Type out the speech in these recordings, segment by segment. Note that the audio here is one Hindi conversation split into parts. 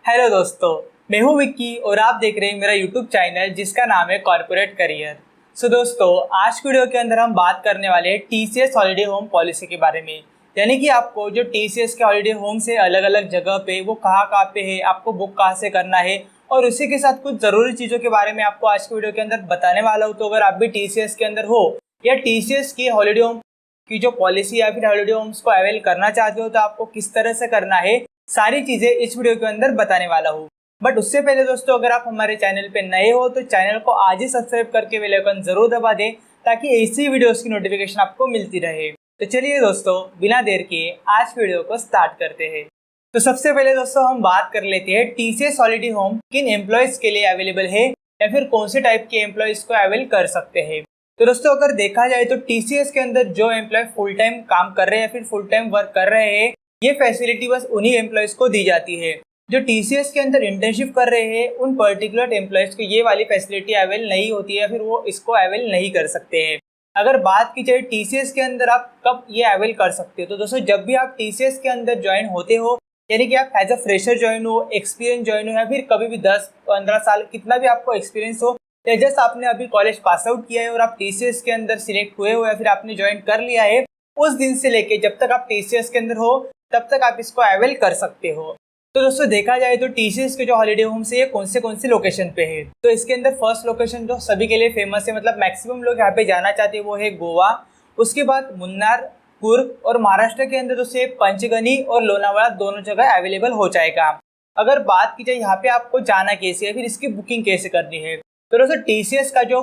हेलो दोस्तों, मैं हूं विक्की और आप देख रहे हैं मेरा यूट्यूब चैनल जिसका नाम है कॉर्पोरेट करियर। सो दोस्तों, आज की वीडियो के अंदर हम बात करने वाले हैं टीसीएस हॉलीडे होम पॉलिसी के बारे में। यानी कि आपको जो टीसीएस के हॉलीडे होम से अलग अलग जगह पे वो कहाँ पे है, आपको बुक कहाँ से करना है और उसी के साथ कुछ ज़रूरी चीज़ों के बारे में आपको आज की वीडियो के अंदर बताने वाला हूँ। तो अगर आप भी टीसीएस के अंदर हो या टीसीएस की हॉलीडे होम की जो पॉलिसी या फिर हॉलीडे होम्स को अवेल करना चाहते हो तो आपको किस तरह से करना है, सारी चीजें इस वीडियो के अंदर बताने वाला हूँ। बट उससे पहले दोस्तों, अगर आप हमारे चैनल पे नए हो तो चैनल को आज ही सब्सक्राइब करके बेल आइकन जरूर दबा दें ताकि ऐसी वीडियोस की नोटिफिकेशन आपको मिलती रहे। तो चलिए दोस्तों, बिना देर किए आज वीडियो को स्टार्ट करते हैं। तो सबसे पहले दोस्तों हम बात कर लेते हैं टीसीएस हॉलीडे होम किन एम्प्लॉयज के लिए अवेलेबल है या फिर कौन से टाइप के एम्प्लॉयज को अवेल कर सकते हैं। तो दोस्तों, अगर देखा जाए तो टीसीएस के अंदर जो एम्प्लॉय फुल टाइम काम कर रहे हैं या फिर फुल टाइम वर्क कर रहे हैं, ये फैसिलिटी बस उन्हीं एम्प्लॉयज को दी जाती है। जो टीसीएस के अंदर इंटर्नशिप कर रहे हैं उन पर्टिकुलर एम्प्लॉयज को ये वाली फैसिलिटी अवेल नहीं होती है या फिर वो इसको अवेल नहीं कर सकते हैं। अगर बात की जाए टीसीएस के अंदर आप कब ये अवेल कर सकते हो, तो दोस्तों जब भी आप टीसीएस के अंदर ज्वाइन होते हो, यानी कि आप एज अ फ्रेशर ज्वाइन हो, एक्सपीरियंस ज्वाइन हो या फिर कभी भी 10-15 साल कितना भी आपको एक्सपीरियंस हो, या जस्ट आपने अभी कॉलेज पास आउट किया है और आप टीसीएस के अंदर सिलेक्ट हुए हो या फिर आपने ज्वाइन कर लिया है, उस दिन से लेके जब तक आप टीसीएस के अंदर हो तब तक आप इसको अवेल कर सकते हो। तो दोस्तों देखा जाए तो टीसीएस के जो हॉलीडे होम्स है ये कौन से लोकेशन पे है, तो इसके अंदर फर्स्ट लोकेशन जो सभी के लिए फेमस है, मतलब मैक्सिमम लोग यहाँ पे जाना चाहते हैं, वो है गोवा। उसके बाद मुन्नार, कुर्ग और महाराष्ट्र के अंदर दोस्तों पंचगनी और लोनावाला दोनों जगह अवेलेबल हो जाएगा। अगर बात की जाए यहाँ पे आपको जाना कैसे है, फिर इसकी बुकिंग कैसे करनी है, तो दोस्तों टीसीएस का जो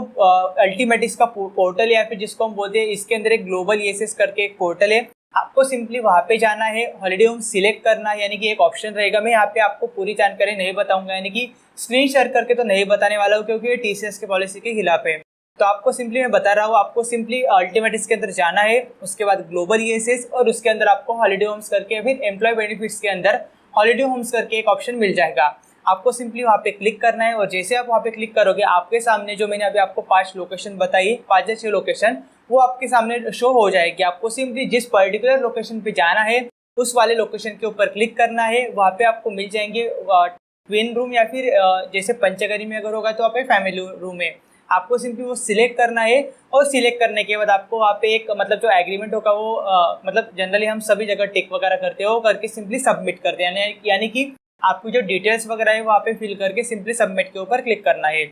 अल्टीमेट इसका पोर्टल है या फिर जिसको हम बोलते हैं, इसके अंदर एक ग्लोबल ईएसएस करके एक पोर्टल है। आपको सिंपली वहाँ पे जाना है, हॉलीडे होम सिलेक्ट करना है, यानी कि एक ऑप्शन रहेगा। मैं यहाँ पे आपको पूरी जानकारी नहीं बताऊंगा, यानी कि स्क्रीन शेयर करके तो नहीं बताने वाला हूँ क्योंकि ये टीसीएस की पॉलिसी के खिलाफ है। तो आपको सिंपली मैं बता रहा हूँ, आपको सिंपली अल्टीमेट इसके अंदर जाना है, उसके बाद ग्लोबल ईएसएस और उसके अंदर आपको हॉलीडे होम्स करके फिर एम्प्लॉय बेनिफिट्स के अंदर हॉलीडे होम्स करके एक ऑप्शन मिल जाएगा। आपको सिंपली वहाँ पे क्लिक करना है और जैसे आप वहाँ पे क्लिक करोगे आपके सामने जो मैंने अभी आपको 5 लोकेशन बताई, 5 या 6 लोकेशन, वो आपके सामने शो हो जाएगी। आपको सिंपली जिस पर्टिकुलर लोकेशन पे जाना है उस वाले लोकेशन के ऊपर क्लिक करना है। वहाँ पे आपको मिल जाएंगे ट्विन रूम या फिर जैसे पंचगनी में अगर होगा तो आप फैमिली रूम है। आपको सिंपली वो सिलेक्ट करना है और सिलेक्ट करने के बाद आपको वहाँ पे एक मतलब जो एग्रीमेंट होगा वो मतलब जनरली हम सभी जगह टिक वगैरह करते हो करके सिंपली सबमिट करते हैं, यानी कि आपकी जो डिटेल्स वगैरह है वहाँ पे फिल करके सिंपली सबमिट के ऊपर क्लिक करना है।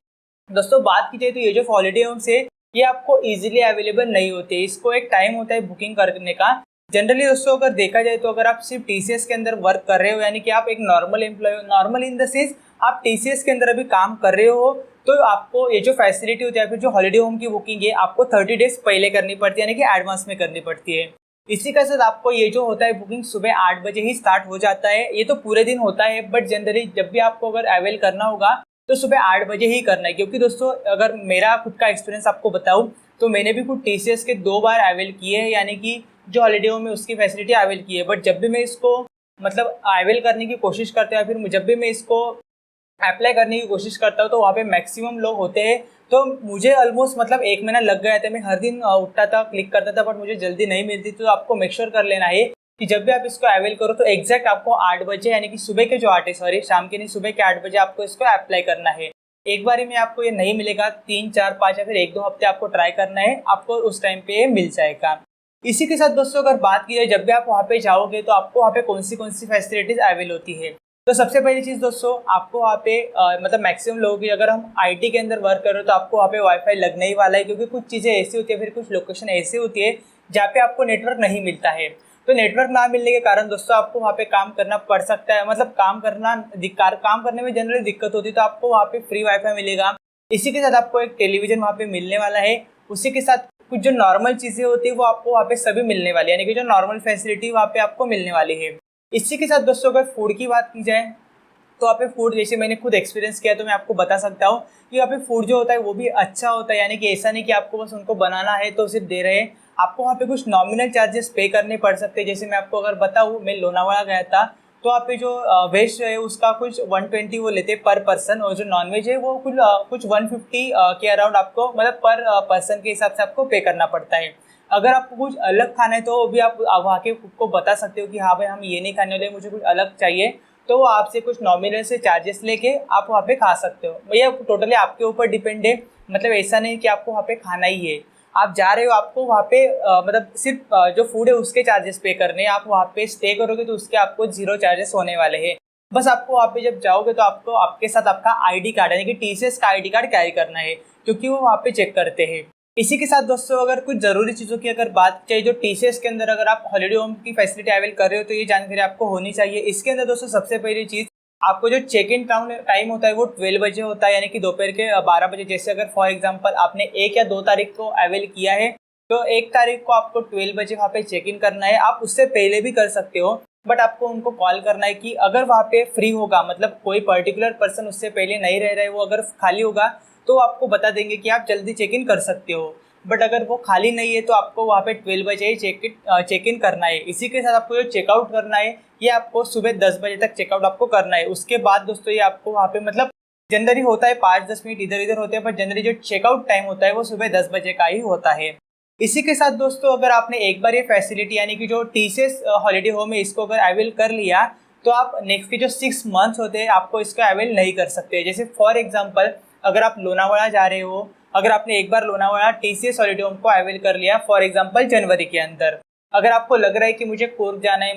दोस्तों बात की जाए तो ये जो हॉलीडे होम्स है ये आपको इजीली अवेलेबल नहीं होते, इसको एक टाइम होता है बुकिंग करने का। जनरली दोस्तों अगर देखा जाए तो अगर आप सिर्फ टीसीएस के अंदर वर्क कर रहे हो, यानी कि आप एक नॉर्मल एम्प्लॉय हो, नॉर्मल इन द सेंस आप टीसीएस के अंदर अभी काम कर रहे हो, तो आपको ये जो फैसिलिटी होती है फिर जो हॉलीडे होम की बुकिंग है आपको 30 डेज पहले करनी पड़ती है, यानी कि एडवांस में करनी पड़ती है। इसी का साथ आपको ये जो होता है बुकिंग सुबह 8 बजे ही स्टार्ट हो जाता है। ये तो पूरे दिन होता है बट जनरली जब भी आपको अगर अवेल करना होगा तो सुबह 8 बजे ही करना है, क्योंकि दोस्तों अगर मेरा खुद का एक्सपीरियंस आपको बताऊं तो मैंने भी खुद टीसीएस के 2 बार अवेल किए हैं, यानी कि जो हॉलीडे होम में उसकी फैसिलिटी अवेल की है। बट जब भी मैं इसको मतलब अवेल करने की कोशिश करता हूँ या फिर जब भी मैं इसको अप्लाई करने की कोशिश करता हूँ तो वहाँ पे मैक्सिमम लोग होते हैं, तो मुझे ऑलमोस्ट मतलब 1 महीना लग गया था। मैं हर दिन उठता था, क्लिक करता था, बट मुझे जल्दी नहीं मिलती। तो आपको मेक श्योर कर लेना है कि जब भी आप इसको अवेल करो तो एग्जैक्ट आपको 8 बजे, यानी कि सुबह के जो 8 है, सॉरी शाम के नहीं, सुबह के 8 बजे आपको इसको अप्लाई करना है। एक बार में आपको ये नहीं मिलेगा, 3, 4, 5 या फिर 1-2 हफ्ते आपको ट्राई करना है, आपको उस टाइम पे मिल जाएगा। इसी के साथ दोस्तों अगर बात की जाए जब भी आप वहाँ पे जाओगे तो आपको वहाँ पे कौन सी फैसिलिटीज अवेल होती है, तो सबसे पहली चीज़ दोस्तों आपको वहाँ पे मतलब मैक्सिमम लोगों की, अगर हम आईटी के अंदर वर्क कर रहे हो तो आपको वहाँ पे वाईफाई लगने ही वाला है, क्योंकि कुछ चीज़ें ऐसी होती है, फिर कुछ लोकेशन ऐसी होती है जहाँ पे आपको नेटवर्क नहीं मिलता है। तो नेटवर्क ना मिलने के कारण दोस्तों आपको वहाँ पे काम करना पड़ सकता है, मतलब काम करने में जनरली दिक्कत होती है, तो आपको वहाँ पे फ्री वाईफाई मिलेगा। इसी के साथ आपको एक टेलीविजन वहाँ पे मिलने वाला है। उसी के साथ कुछ जो नॉर्मल चीज़ें होती है वो आपको वहाँ पे सभी मिलने वाली है, यानी कि जो नॉर्मल फैसिलिटी वहाँ पे आपको मिलने वाली है। इसी के साथ दोस्तों अगर फूड की बात की जाए तो वहाँ पे फूड, जैसे मैंने खुद एक्सपीरियंस किया तो मैं आपको बता सकता हूँ कि वहाँ पे फूड जो होता है वो भी अच्छा होता है, यानी कि ऐसा नहीं कि आपको बस उनको बनाना है तो सिर्फ दे रहे हैं। आपको वहाँ पे कुछ नॉमिनल चार्जेस पे करने पड़ सकते हैं। जैसे मैं आपको अगर बताऊँ, मैं लोनावाला गया था तो वहाँ पे जो वेज है उसका कुछ 120 वो लेते पर पर्सन, और जो नॉनवेज है वो कुछ 150 के अराउंड आपको मतलब पर पर्सन के हिसाब से आपको पे करना पड़ता है। अगर आपको कुछ अलग खाना है तो भी आप वहाँ के कुक को बता सकते हो कि हाँ भाई हम ये नहीं खाने वाले, मुझे कुछ अलग चाहिए, तो वो आपसे कुछ नॉमिनल से चार्जेस लेके आप वहाँ पे खा सकते हो। ये टोटली आपके ऊपर डिपेंड है, मतलब ऐसा नहीं कि आपको वहाँ पे खाना ही है। आप जा रहे हो, आपको वहाँ पे मतलब सिर्फ जो फूड है उसके चार्जेस पे करने हैं। आप वहाँ पे स्टे करोगे तो उसके आपको 0 चार्जेस होने वाले हैं। बस आपको वहाँ पे जब जाओगे तो आपको आपके साथ आपका आईडी कार्ड यानी कि टीसीएस का आईडी कार्ड कैरी करना है, क्योंकि वो वहाँ पे चेक करते हैं। इसी के साथ दोस्तों अगर कुछ ज़रूरी चीज़ों की अगर बात चाहिए, जो टीसीएस के अंदर अगर आप हॉलीडे होम की फैसिलिटी अवेल कर रहे हो तो ये जानकारी आपको होनी चाहिए। इसके अंदर दोस्तों सबसे पहली चीज़, आपको जो चेक इन टाइम होता है वो 12 बजे होता है, यानी कि दोपहर के 12 बजे। जैसे अगर फॉर एग्जांपल आपने 1 या 2 तारीख को अवेल किया है तो 1 तारीख को आपको 12 बजे वहाँ पे चेक इन करना है। आप उससे पहले भी कर सकते हो, बट आपको उनको कॉल करना है कि अगर वहाँ पे फ्री होगा, मतलब कोई पर्टिकुलर पर्सन उससे पहले नहीं रह रहा है, वो अगर खाली होगा तो आपको बता देंगे कि आप जल्दी चेक इन कर सकते हो। बट अगर वो खाली नहीं है तो आपको वहाँ पे 12 बजे ही चेक इन करना है। इसी के साथ आपको जो चेकआउट करना है ये आपको सुबह 10 बजे तक चेकआउट आपको करना है। उसके बाद दोस्तों ये आपको वहाँ पे मतलब जनरली होता है 5-10 मिनट इधर उधर होते हैं, पर जनरली जो चेकआउट टाइम होता है वो सुबह 10 बजे का ही होता है। इसी के साथ दोस्तों अगर आपने एक बार ये फैसिलिटी यानी कि जो टीसीएस हॉलीडे होम है इसको अगर अवेल कर लिया तो आप नेक्स्ट के जो 6 मंथ्स होते हैं आपको इसका अवेल नहीं कर सकते। जैसे फॉर एग्जांपल अगर आप लोनावाड़ा जा रहे हो, अगर आपने एक बार लोनावाड़ा टीसीएस हॉलीडे होम को अवेल कर लिया फॉर एग्जांपल जनवरी के अंदर, अगर आपको लग रहा है कि मुझे कुर्ग जाना है,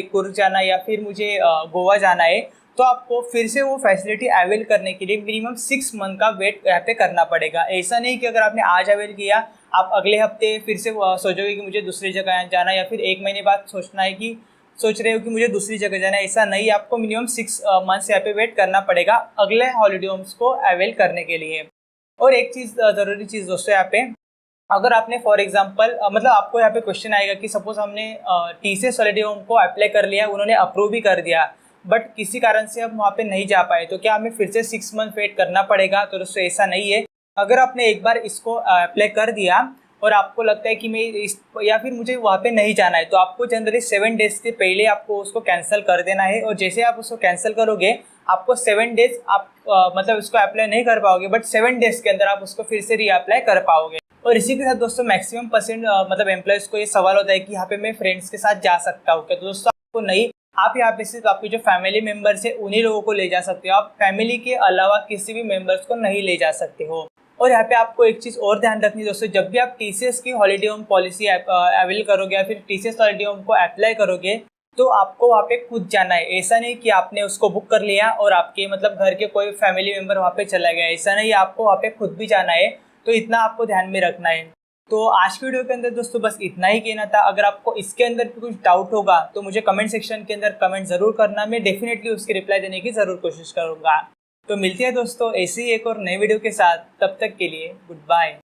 कुर्ग जाना है या फिर मुझे गोवा जाना है, तो आपको फिर से वो फैसिलिटी अवेल करने के लिए मिनिमम 6 मंथ का वेट यहाँ पे करना पड़ेगा। ऐसा नहीं कि अगर आपने आज अवेल किया आप अगले हफ्ते फिर से सोचोगे कि मुझे दूसरी जगह जाना है, या फिर 1 महीने बाद सोच रहे हो कि मुझे दूसरी जगह जाना है। ऐसा नहीं, आपको मिनिमम 6 मंथ्स यहाँ पे वेट करना पड़ेगा अगले हॉलीडे होम्स को अवेल करने के लिए। और एक चीज़ ज़रूरी चीज़ दोस्तों यहाँ पे, अगर आपने फॉर एग्जांपल मतलब आपको यहाँ पे क्वेश्चन आएगा कि सपोज हमने टीसीएस हॉलीडे होम को अप्लाई कर लिया, उन्होंने अप्रूव भी कर दिया, बट किसी कारण से हम वहाँ पे नहीं जा पाए, तो क्या हमें फिर से 6 मंथ वेट करना पड़ेगा? तो दोस्तों ऐसा नहीं है। अगर आपने एक बार इसको अप्लाई कर दिया और आपको लगता है कि मैं या फिर मुझे वहाँ पे नहीं जाना है, तो आपको जनरली 7 डेज के पहले आपको उसको कैंसिल कर देना है। और जैसे आप उसको कैंसिल करोगे आपको 7 डेज आप मतलब उसको अप्लाई नहीं कर पाओगे, बट 7 डेज के अंदर आप उसको फिर से रीअप्लाई कर पाओगे। और इसी के साथ दोस्तों मैक्सिमम परसेंट मतलब एम्प्लॉयज़ को ये सवाल होता है कि यहाँ पे मैं फ्रेंड्स के साथ जा सकता हूँ क्या? तो दोस्तों आपको नहीं, आप यहाँ पे सिर्फ आपके जो फैमिली मेम्बर्स है उन्हीं लोगों को ले जा सकते हो, आप फैमिली के अलावा किसी भी मेम्बर्स को नहीं ले जा सकते हो। और यहाँ पे आपको एक चीज़ और ध्यान रखनी है दोस्तों, जब भी आप टीसीएस की हॉलीडे होम पॉलिसी अवेल करोगे या फिर टीसीएस हॉलीडे होम को अप्लाई करोगे तो आपको वहाँ पे खुद जाना है। ऐसा नहीं कि आपने उसको बुक कर लिया और आपके मतलब घर के कोई फैमिली मेम्बर वहाँ पे चला गया, ऐसा नहीं, आपको वहाँ पे खुद भी जाना है। तो इतना आपको ध्यान में रखना है। तो आज की वीडियो के अंदर दोस्तों बस इतना ही कहना था। अगर आपको इसके अंदर भी कुछ डाउट होगा तो मुझे कमेंट सेक्शन के अंदर कमेंट ज़रूर करना, मैं डेफिनेटली उसकी रिप्लाई देने की ज़रूर कोशिश करूँगा। तो मिलती है दोस्तों ऐसी एक और नई वीडियो के साथ, तब तक के लिए गुड बाय।